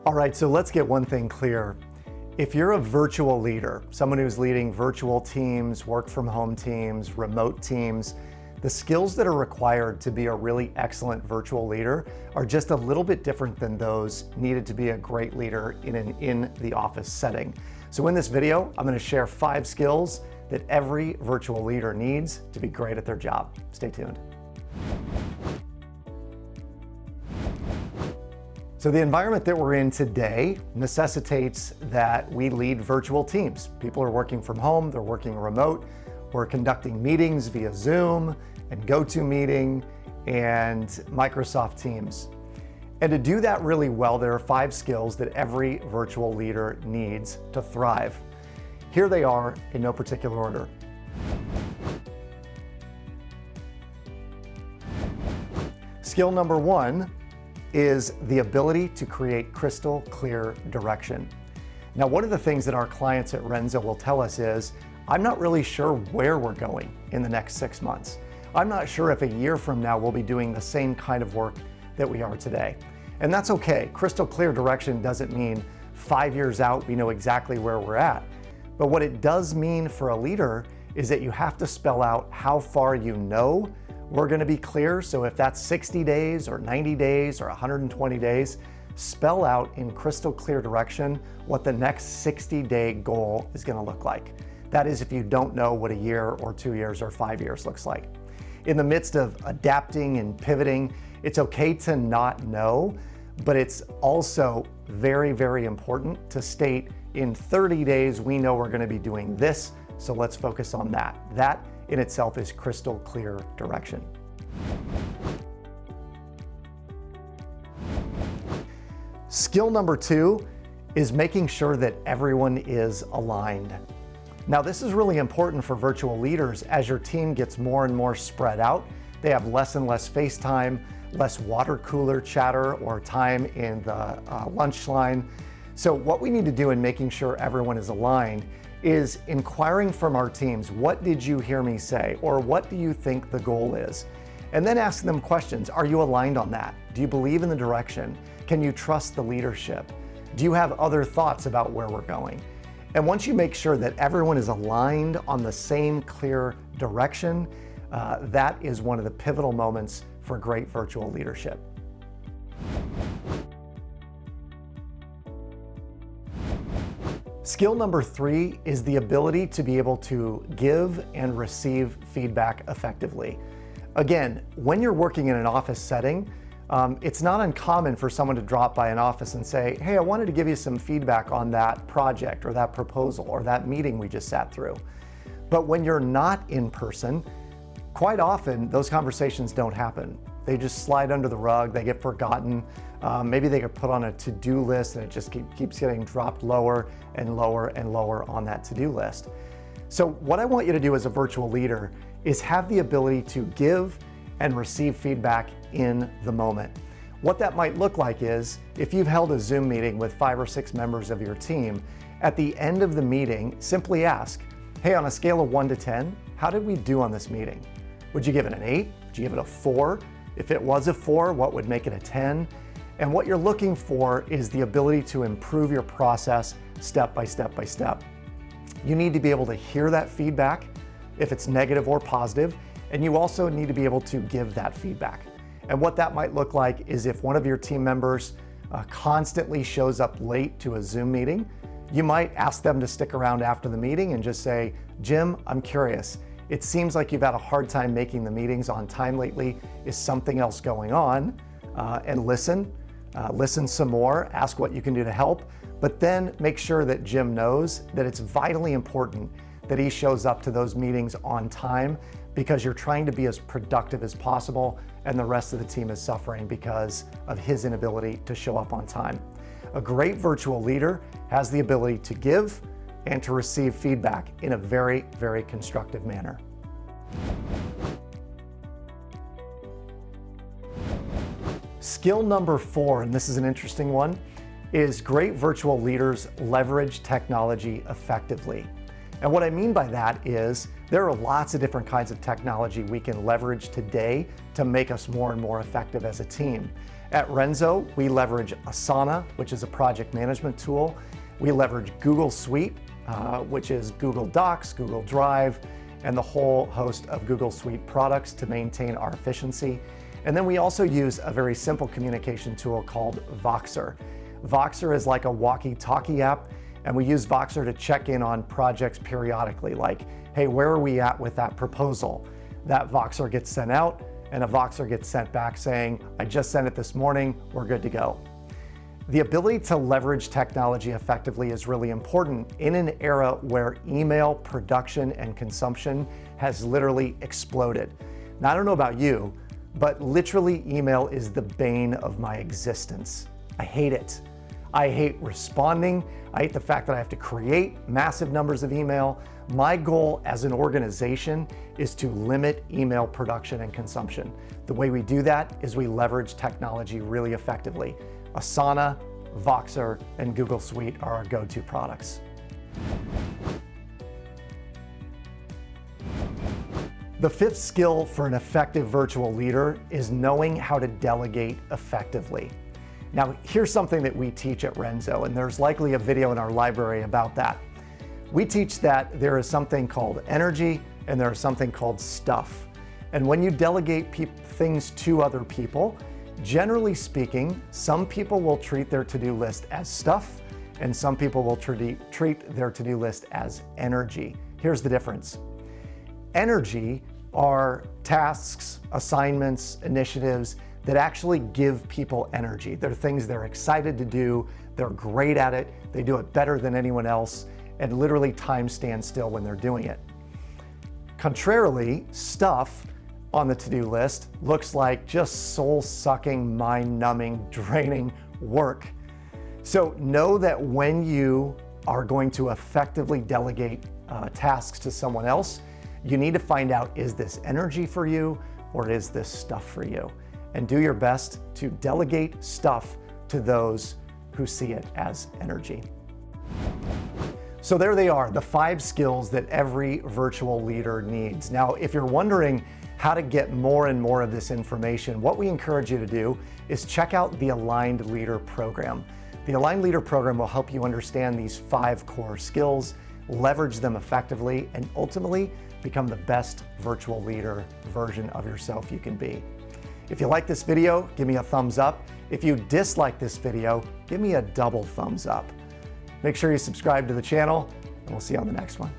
All right, so let's get one thing clear. If you're a virtual leader, someone who's leading virtual teams, work from home teams, remote teams, the skills that are required to be a really excellent virtual leader are just a little bit different than those needed to be a great leader in an in-the-office setting. So in this video, I'm going to share 5 skills that every virtual leader needs to be great at their job. Stay tuned. So the environment that we're in today necessitates that we lead virtual teams. People are working from home, they're working remote. We're conducting meetings via Zoom and GoToMeeting and Microsoft Teams. And to do that really well, there are 5 skills that every virtual leader needs to thrive. Here they are in no particular order. Skill number 1 is the ability to create crystal clear direction. Now, one of the things that our clients at Renzo will tell us is, I'm not really sure where we're going in the next 6 months. I'm not sure if a year from now we'll be doing the same kind of work that we are today. And that's okay. Crystal clear direction doesn't mean 5 years out we know exactly where we're at. But what it does mean for a leader is that you have to spell out how far you know we're going to be clear. So if that's 60 days or 90 days or 120 days, spell out in crystal clear direction what the next 60-day goal is going to look like. That is, if you don't know what a year or 2 years or 5 years looks like. In the midst of adapting and pivoting, it's okay to not know, but it's also very, very important to state in 30 days, we know we're going to be doing this, so let's focus on that. That in itself is crystal clear direction. Skill number 2 is making sure that everyone is aligned. Now, this is really important for virtual leaders as your team gets more and more spread out. They have less and less face time, less water cooler chatter or time in the lunch line. So what we need to do in making sure everyone is aligned is inquiring from our teams, what did you hear me say? Or what do you think the goal is? And then ask them questions. Are you aligned on that? Do you believe in the direction? Can you trust the leadership? Do you have other thoughts about where we're going? And once you make sure that everyone is aligned on the same clear direction, that is one of the pivotal moments for great virtual leadership. Skill number 3 is the ability to be able to give and receive feedback effectively. Again, when you're working in an office setting, it's not uncommon for someone to drop by an office and say, hey, I wanted to give you some feedback on that project or that proposal or that meeting we just sat through. But when you're not in person, quite often those conversations don't happen. They just slide under the rug, they get forgotten. Maybe they get put on a to-do list and it just keeps getting dropped lower and lower and lower on that to-do list. So what I want you to do as a virtual leader is have the ability to give and receive feedback in the moment. What that might look like is, if you've held a Zoom meeting with 5 or 6 members of your team, at the end of the meeting, simply ask, hey, on a scale of 1 to 10, how did we do on this meeting? Would you give it an 8? Would you give it a 4? If it was a 4, what would make it a 10? And what you're looking for is the ability to improve your process step by step by step. You need to be able to hear that feedback, if it's negative or positive, and you also need to be able to give that feedback. And what that might look like is if one of your team members constantly shows up late to a Zoom meeting, you might ask them to stick around after the meeting and just say, Jim, I'm curious. It seems like you've had a hard time making the meetings on time lately. Is something else going on? And listen some more, ask what you can do to help, but then make sure that Jim knows that it's vitally important that he shows up to those meetings on time, because you're trying to be as productive as possible and the rest of the team is suffering because of his inability to show up on time. A great virtual leader has the ability to give and to receive feedback in a very, very constructive manner. Skill number 4, and this is an interesting one, is great virtual leaders leverage technology effectively. And what I mean by that is there are lots of different kinds of technology we can leverage today to make us more and more effective as a team. At Renzo, we leverage Asana, which is a project management tool. We leverage Google Suite, which is Google Docs, Google Drive, and the whole host of Google Suite products to maintain our efficiency. And then we also use a very simple communication tool called Voxer. Voxer is like a walkie-talkie app, and we use Voxer to check in on projects periodically, like, hey, where are we at with that proposal? That Voxer gets sent out, and a Voxer gets sent back saying, I just sent it this morning, we're good to go. The ability to leverage technology effectively is really important in an era where email production and consumption has literally exploded. Now, I don't know about you, but literally email is the bane of my existence. I hate it. I hate responding. I hate the fact that I have to create massive numbers of email. My goal as an organization is to limit email production and consumption. The way we do that is we leverage technology really effectively. Asana, Voxer, and Google Suite are our go-to products. The fifth skill for an effective virtual leader is knowing how to delegate effectively. Now, here's something that we teach at Renzo, and there's likely a video in our library about that. We teach that there is something called energy and there is something called stuff. And when you delegate things to other people, generally speaking, some people will treat their to-do list as stuff and some people will treat their to-do list as energy. Here's the difference. Energy are tasks, assignments, initiatives that actually give people energy. They're things they're excited to do, they're great at it, they do it better than anyone else, and literally time stands still when they're doing it. Contrarily, stuff on the to-do list looks like just soul-sucking, mind-numbing, draining work. So know that when you are going to effectively delegate tasks to someone else, you need to find out, is this energy for you or is this stuff for you? And do your best to delegate stuff to those who see it as energy. So there they are, the 5 skills that every virtual leader needs. Now, if you're wondering how to get more and more of this information, what we encourage you to do is check out the Aligned Leader program. The Aligned Leader program will help you understand these 5 core skills, leverage them effectively, and ultimately become the best virtual leader version of yourself you can be. If you like this video, give me a thumbs up. If you dislike this video, give me a double thumbs up. Make sure you subscribe to the channel, and we'll see you on the next one.